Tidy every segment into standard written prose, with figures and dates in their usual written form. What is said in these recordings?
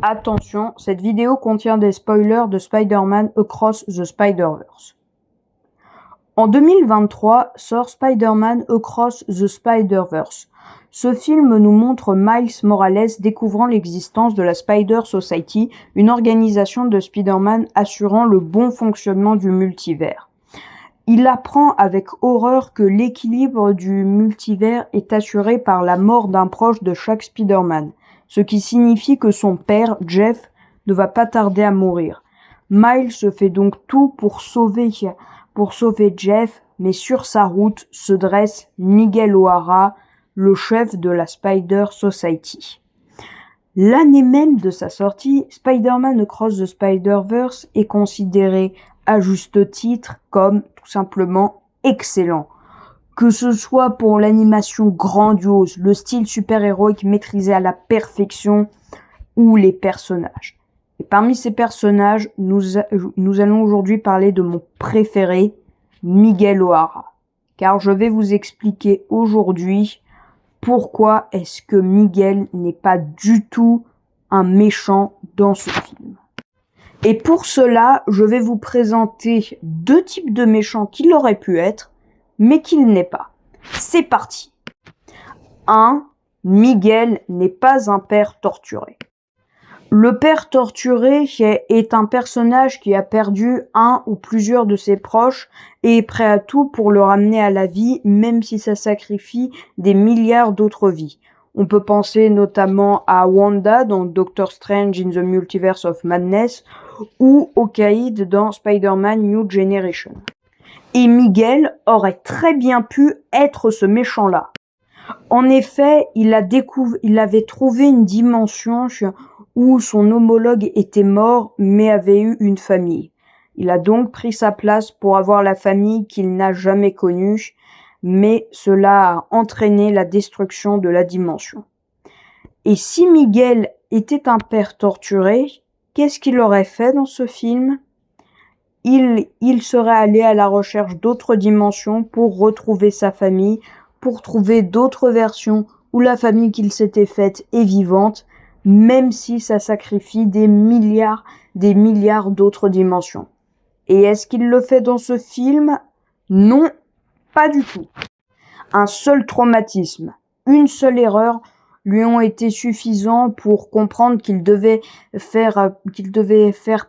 Attention, cette vidéo contient des spoilers de Spider-Man Across the Spider-Verse. En 2023 sort Spider-Man Across the Spider-Verse. Ce film nous montre Miles Morales découvrant l'existence de la Spider Society, une organisation de Spider-Man assurant le bon fonctionnement du multivers. Il apprend avec horreur que l'équilibre du multivers est assuré par la mort d'un proche de chaque Spider-Man, ce qui signifie que son père, Jeff, ne va pas tarder à mourir. Miles fait donc tout pour sauver Jeff, mais sur sa route se dresse Miguel O'Hara, le chef de la Spider Society. L'année même de sa sortie, Spider-Man Across the Spider-Verse est considéré à juste titre comme tout simplement excellent. Que ce soit pour l'animation grandiose, le style super-héroïque maîtrisé à la perfection ou les personnages. Et parmi ces personnages, nous allons aujourd'hui parler de mon préféré, Miguel O'Hara. Car je vais vous expliquer aujourd'hui pourquoi est-ce que Miguel n'est pas du tout un méchant dans ce film. Et pour cela, je vais vous présenter deux types de méchants qu'il aurait pu être, mais qu'il n'est pas. C'est parti. 1. Miguel n'est pas un père torturé. Le père torturé est un personnage qui a perdu un ou plusieurs de ses proches et est prêt à tout pour le ramener à la vie, même si ça sacrifie des milliards d'autres vies. On peut penser notamment à Wanda dans Doctor Strange in the Multiverse of Madness ou au Caïd dans Spider-Man New Generation. Et Miguel aurait très bien pu être ce méchant-là. En effet, il avait trouvé une dimension où son homologue était mort mais avait eu une famille. Il a donc pris sa place pour avoir la famille qu'il n'a jamais connue, mais cela a entraîné la destruction de la dimension. Et si Miguel était un père torturé, qu'est-ce qu'il aurait fait dans ce film ? Il serait allé à la recherche d'autres dimensions pour retrouver sa famille, pour trouver d'autres versions où la famille qu'il s'était faite est vivante, même si ça sacrifie des milliards d'autres dimensions. Et est-ce qu'il le fait dans ce film ? Non, pas du tout. Un seul traumatisme, une seule erreur lui ont été suffisants pour comprendre qu'il devait faire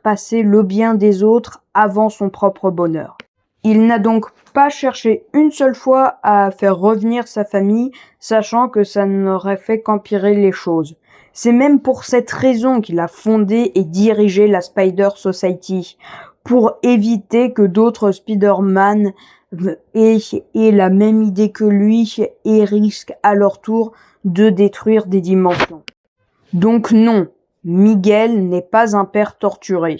passer le bien des autres avant son propre bonheur. Il n'a donc pas cherché une seule fois à faire revenir sa famille, sachant que ça n'aurait fait qu'empirer les choses. C'est même pour cette raison qu'il a fondé et dirigé la Spider Society, pour éviter que d'autres Spider-Man aient la même idée que lui et risquent à leur tour de détruire des dimensions. Donc non, Miguel n'est pas un père torturé.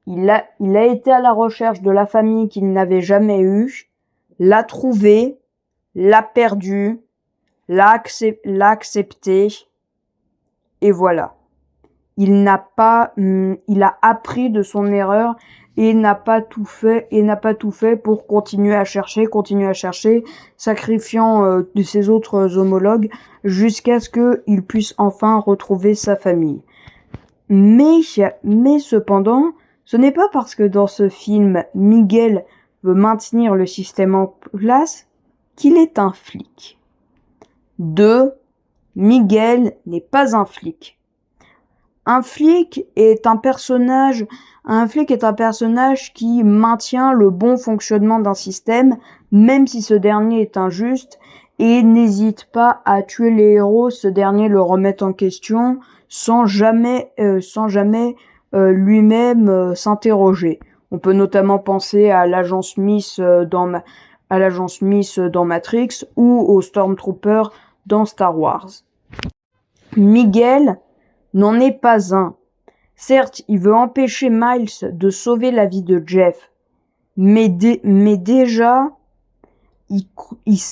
Il a été à la recherche de la famille qu'il n'avait jamais eue, l'a trouvée, l'a perdue, l'a acceptée, et voilà. Il a appris de son erreur et n'a pas tout fait pour continuer à chercher, sacrifiant ses autres homologues jusqu'à ce qu'il puisse enfin retrouver sa famille. Mais cependant, ce n'est pas parce que dans ce film, Miguel veut maintenir le système en place qu'il est un flic. 2. Miguel n'est pas un flic. Un flic est un personnage qui maintient le bon fonctionnement d'un système, même si ce dernier est injuste, et n'hésite pas à tuer les héros, ce dernier le remet en question, sans jamais lui-même s'interroger. On peut notamment penser à l'agent Smith dans Matrix ou au Stormtrooper dans Star Wars. Miguel n'en est pas un. Certes, il veut empêcher Miles de sauver la vie de Jeff, mais déjà, il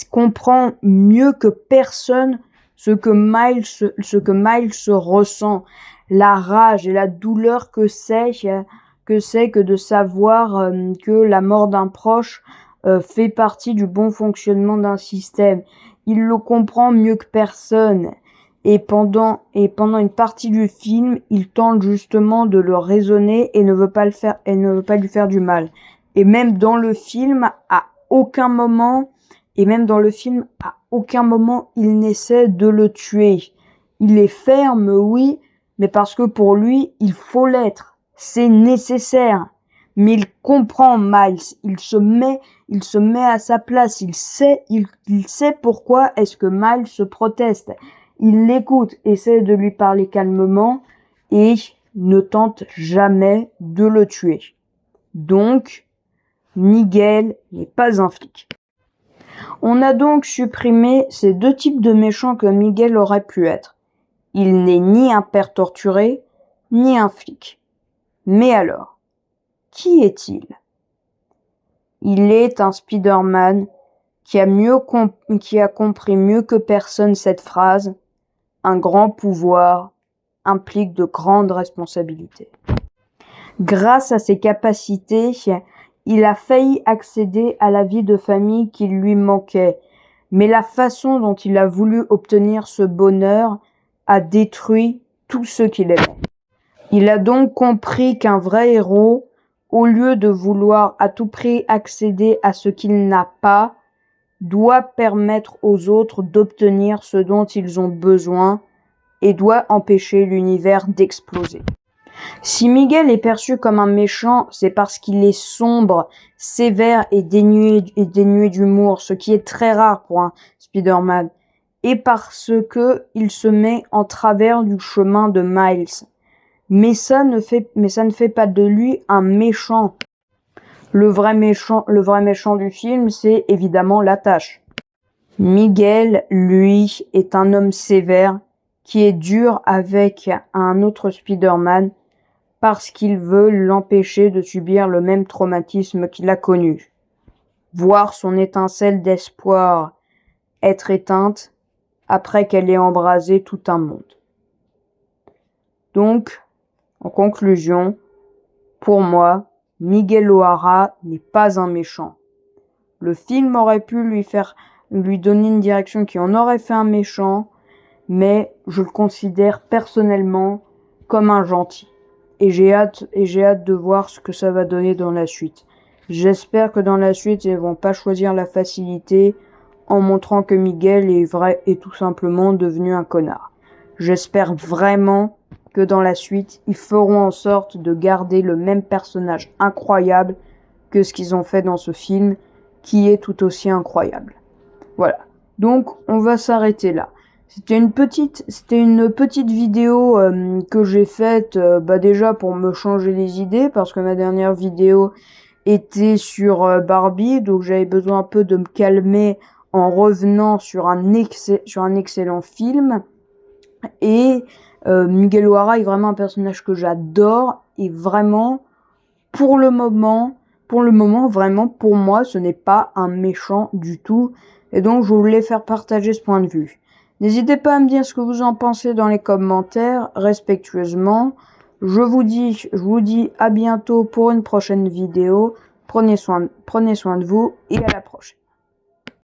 comprend mieux que personne ce que Miles ressent, la rage et la douleur que c'est que de savoir que la mort d'un proche fait partie du bon fonctionnement d'un système. Il le comprend mieux que personne. et pendant une partie du film, il tente justement de le raisonner et ne veut pas lui faire du mal. Et même dans le film, à aucun moment, il n'essaie de le tuer. Il est ferme, oui, mais parce que pour lui, il faut l'être. C'est nécessaire. Mais il comprend Miles. Il se met à sa place. Il sait pourquoi est-ce que Miles se proteste. Il l'écoute, essaie de lui parler calmement et ne tente jamais de le tuer. Donc, Miguel n'est pas un flic. On a donc supprimé ces deux types de méchants que Miguel aurait pu être. Il n'est ni un père torturé, ni un flic. Mais alors, qui est-il? Il est un Spider-Man qui a compris mieux que personne cette phrase: un grand pouvoir implique de grandes responsabilités. Grâce à ses capacités, il a failli accéder à la vie de famille qui lui manquait, mais la façon dont il a voulu obtenir ce bonheur a détruit tout ce qu'il aimait. Il a donc compris qu'un vrai héros, au lieu de vouloir à tout prix accéder à ce qu'il n'a pas, doit permettre aux autres d'obtenir ce dont ils ont besoin et doit empêcher l'univers d'exploser. Si Miguel est perçu comme un méchant, c'est parce qu'il est sombre, sévère et dénué d'humour, ce qui est très rare pour un Spider-Man, et parce que il se met en travers du chemin de Miles. Mais ça ne fait pas de lui un méchant. Le vrai méchant du film, c'est évidemment l'attache. Miguel, lui, est un homme sévère qui est dur avec un autre Spider-Man parce qu'il veut l'empêcher de subir le même traumatisme qu'il a connu. Voir son étincelle d'espoir être éteinte après qu'elle ait embrasé tout un monde. Donc, en conclusion, pour moi, Miguel O'Hara n'est pas un méchant. Le film aurait pu lui donner une direction qui en aurait fait un méchant, mais je le considère personnellement comme un gentil. Et j'ai hâte de voir ce que ça va donner dans la suite. J'espère que dans la suite, ils vont pas choisir la facilité en montrant que Miguel est tout simplement devenu un connard. J'espère vraiment que dans la suite, ils feront en sorte de garder le même personnage incroyable que ce qu'ils ont fait dans ce film, qui est tout aussi incroyable. Voilà. Donc, on va s'arrêter là. C'était une petite vidéo que j'ai faite déjà pour me changer les idées, parce que ma dernière vidéo était sur Barbie, donc j'avais besoin un peu de me calmer en revenant sur un excellent film. Et Miguel O'Hara est vraiment un personnage que j'adore, et vraiment, pour le moment, vraiment, pour moi, ce n'est pas un méchant du tout, et donc je voulais faire partager ce point de vue. N'hésitez pas à me dire ce que vous en pensez dans les commentaires, respectueusement. Je vous dis à bientôt pour une prochaine vidéo. Prenez soin de vous et à la prochaine.